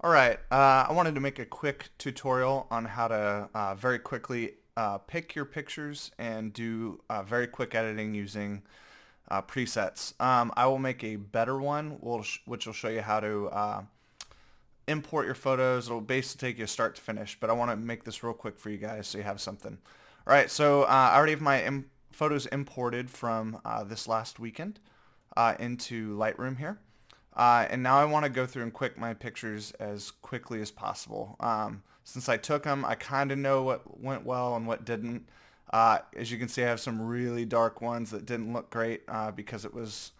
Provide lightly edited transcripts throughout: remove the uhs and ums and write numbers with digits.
Alright, I wanted to make a quick tutorial on how to very quickly pick your pictures and do very quick editing using presets. I will make a better one which will show you how to import your photos. It'll basically take you start to finish, but I want to make this real quick for you guys so you have something. Alright, so I already have my photos imported from this last weekend into Lightroom here. And now I want to go through and quick my pictures as quickly as possible. Since I took them, I kind of know what went well and what didn't. As you can see, I have some really dark ones that didn't look great because it was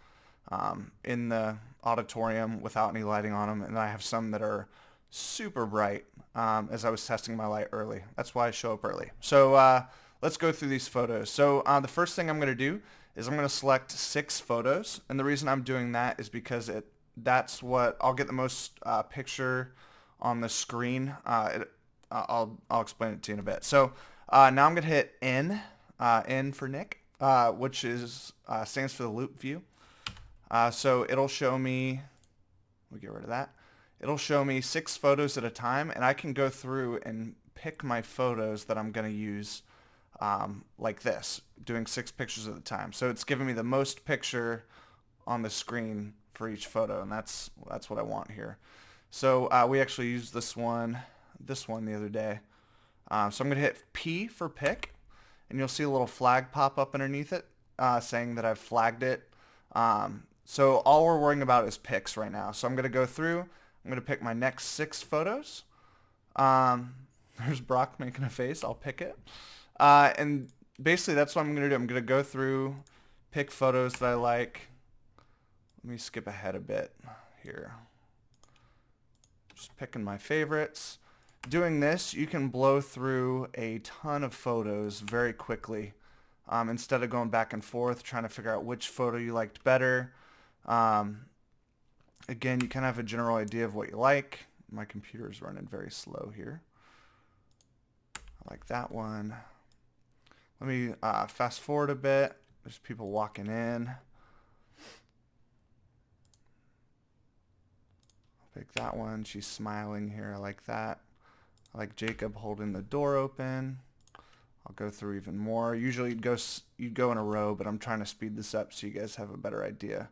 in the auditorium without any lighting on them. And I have some that are super bright as I was testing my light early. That's why I show up early. So let's go through these photos. So the first thing I'm going to do is I'm going to select 6 photos. And the reason I'm doing that is because that's what I'll get the most picture on the screen. I'll explain it to you in a bit. So now I'm gonna hit N for Nick, which is stands for the loop view. So it'll show me. We get rid of that. It'll show me 6 photos at a time, and I can go through and pick my photos that I'm gonna use like this, doing 6 pictures at a time. So it's giving me the most picture on the screen for each photo, and that's what I want here. So we actually used this one the other day. So I'm gonna hit P for pick, and you'll see a little flag pop up underneath it saying that I've flagged it. So all we're worrying about is picks right now. So I'm gonna go through. I'm gonna pick my next 6 photos. There's Brock making a face. I'll pick it. And basically that's what I'm gonna do. I'm gonna go through, pick photos that I like. Let me skip ahead a bit here. Just picking my favorites. Doing this, you can blow through a ton of photos very quickly instead of going back and forth trying to figure out which photo you liked better. Again, you kind of have a general idea of what you like. My computer is running very slow here. I like that one. Let me fast forward a bit. There's people walking in. Pick that one. She's smiling here. I like that. I like Jacob holding the door open. I'll go through even more. Usually you'd go in a row, but I'm trying to speed this up so you guys have a better idea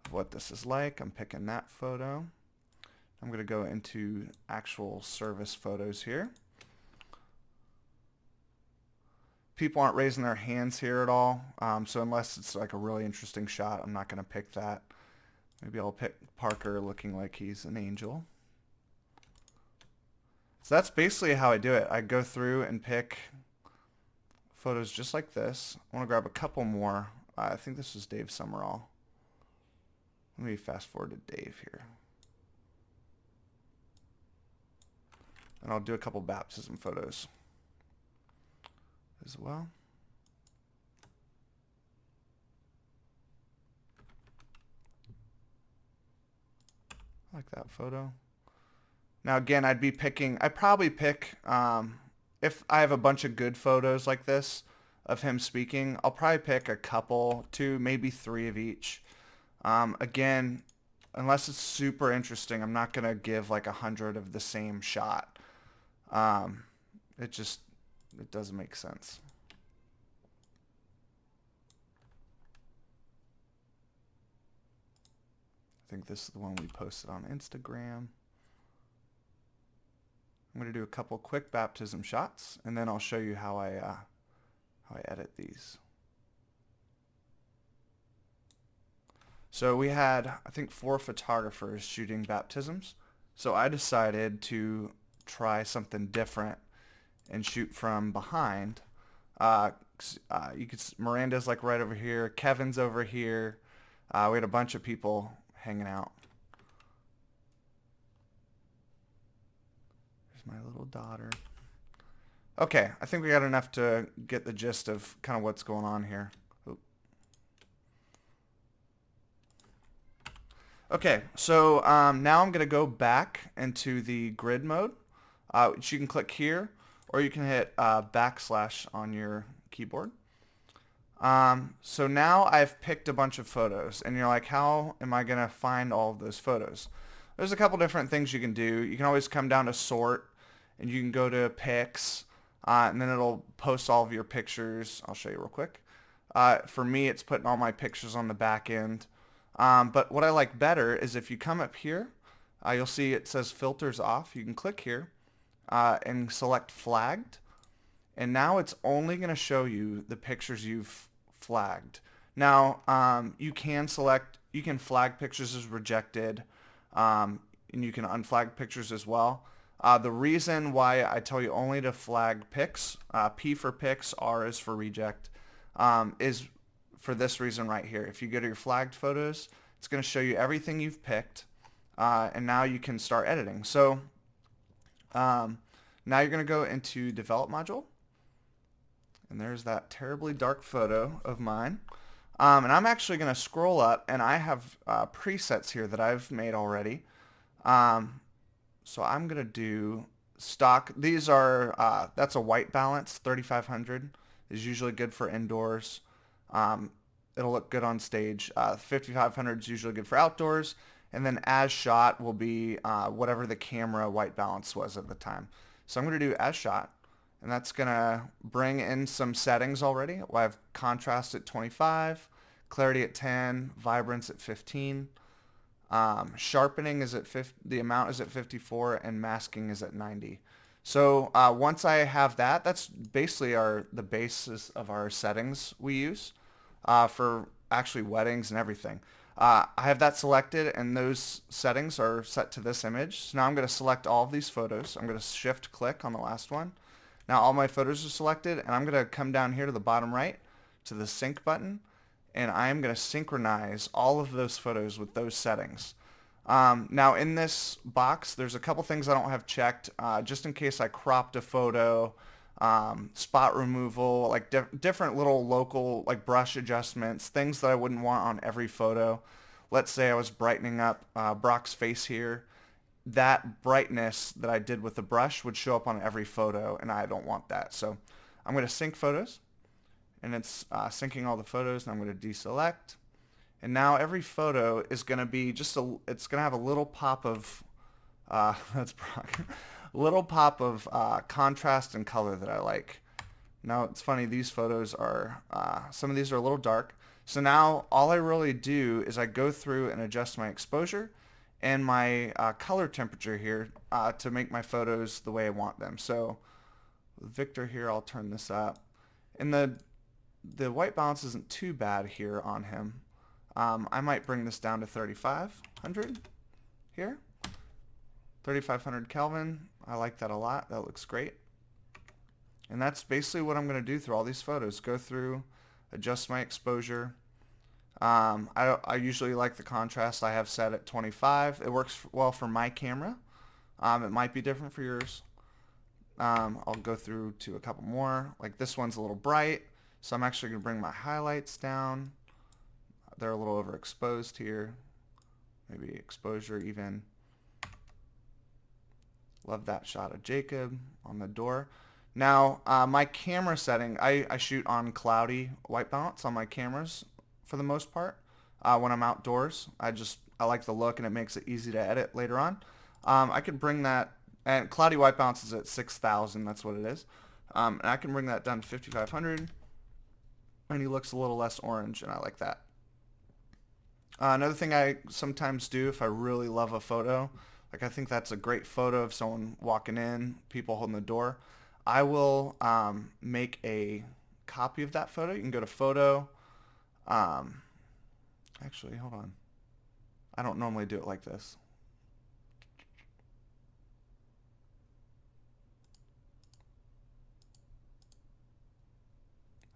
of what this is like. I'm picking that photo. I'm going to go into actual service photos here. People aren't raising their hands here at all, so unless it's like a really interesting shot, I'm not going to pick that. Maybe I'll pick Parker looking like he's an angel. So that's basically how I do it. I go through and pick photos just like this. I want to grab a couple more. I think this was Dave Summerall. Let me fast forward to Dave here. And I'll do a couple baptism photos as well. I like that photo. Now again, I'd probably pick, if I have a bunch of good photos like this of him speaking, I'll probably pick a couple, 2, maybe 3 of each. Again, unless it's super interesting, I'm not going to give like 100 of the same shot. It doesn't make sense. I think this is the one we posted on Instagram. I'm going to do a couple quick baptism shots, and then I'll show you how I edit these. So we had, I think, 4 photographers shooting baptisms. So I decided to try something different and shoot from behind. Miranda's like right over here. Kevin's over here. We had a bunch of people hanging out. There's my little daughter. Okay, I think we got enough to get the gist of kind of what's going on here. Oop. Okay, so now I'm going to go back into the grid mode, which you can click here, or you can hit backslash on your keyboard. So now I've picked a bunch of photos, and you're like, how am I going to find all of those photos? there's a couple different things you can do. You can always come down to sort, and you can go to pics, and then it'll post all of your pictures. I'll show you real quick. For me, it's putting all my pictures on the back end. But what I like better is if you come up here, you'll see it says filters off. You can click here and select flagged. And now it's only going to show you the pictures you've flagged. Now, you can flag pictures as rejected, and you can unflag pictures as well. The reason why I tell you only to flag pics, P for pics, R is for reject, is for this reason right here. If you go to your flagged photos, it's going to show you everything you've picked, and now you can start editing. So now you're going to go into Develop module, and there's that terribly dark photo of mine. And I'm actually going to scroll up, and I have presets here that I've made already. So I'm going to do stock. These are, that's a white balance, 3500 is usually good for indoors. It'll look good on stage. 5500 is usually good for outdoors. And then as shot will be whatever the camera white balance was at the time. So I'm going to do as shot, and that's going to bring in some settings already. I have contrast at 25, clarity at 10, vibrance at 15. Sharpening is at 50, the amount is at 54, and masking is at 90. So once I have that, that's basically the basis of our settings we use for actually weddings and everything. I have that selected, and those settings are set to this image. So now I'm going to select all of these photos. I'm going to shift click on the last one. Now all my photos are selected, and I'm going to come down here to the bottom right to the sync button, and I'm going to synchronize all of those photos with those settings. Now in this box, there's a couple things I don't have checked, just in case I cropped a photo, spot removal, like different little local like brush adjustments, things that I wouldn't want on every photo. Let's say I was brightening up Brock's face here. That brightness that I did with the brush would show up on every photo, and I don't want that. So I'm going to sync photos, and it's syncing all the photos, and I'm going to deselect. And now every photo is going to be it's going to have a little pop of, that's Brock, little pop of contrast and color that I like. Now it's funny, these photos are, some of these are a little dark. So now all I really do is I go through and adjust my exposure and my color temperature here to make my photos the way I want them. So with Victor here, I'll turn this up. And the white balance isn't too bad here on him. I might bring this down to 3500 here. 3500 Kelvin. I like that a lot. That looks great. And that's basically what I'm going to do through all these photos. Go through, adjust my exposure. I usually like the contrast I have set at 25. It works well for my camera. It might be different for yours. I'll go through to a couple more. Like this one's a little bright, so I'm actually going to bring my highlights down. They're a little overexposed here. Maybe exposure even. Love that shot of Jacob on the door. Now, my camera setting, I shoot on cloudy white balance on my cameras for the most part. When I'm outdoors, I like the look, and it makes it easy to edit later on. I could bring that, and cloudy white balance is at 6,000, that's what it is. And I can bring that down to 5,500, and he looks a little less orange, and I like that. Another thing I sometimes do if I really love a photo, like I think that's a great photo of someone walking in, people holding the door, I will make a copy of that photo. You can go to photo. Actually, hold on. I don't normally do it like this.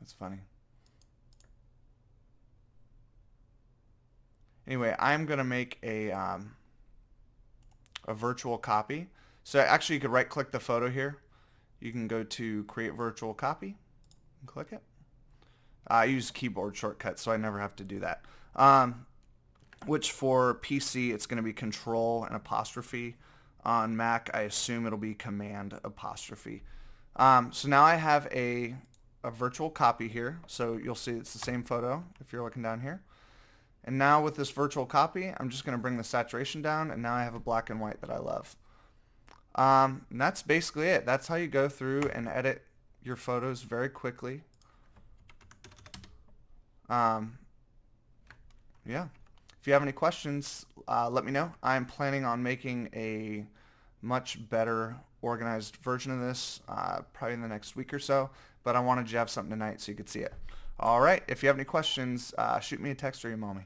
That's funny. Anyway, I'm going to make a virtual copy. So actually you could right click the photo here. You can go to create virtual copy and click it. I use keyboard shortcuts, so I never have to do that. Which for PC, it's going to be control and apostrophe. On Mac, I assume it'll be command apostrophe. So now I have a virtual copy here. So you'll see it's the same photo if you're looking down here. And now with this virtual copy, I'm just going to bring the saturation down, and now I have a black and white that I love. And that's basically it. That's how you go through and edit your photos very quickly. Yeah. If you have any questions, let me know. I'm planning on making a much better organized version of this probably in the next week or so, but I wanted you to have something tonight so you could see it. All right. If you have any questions, shoot me a text or email me.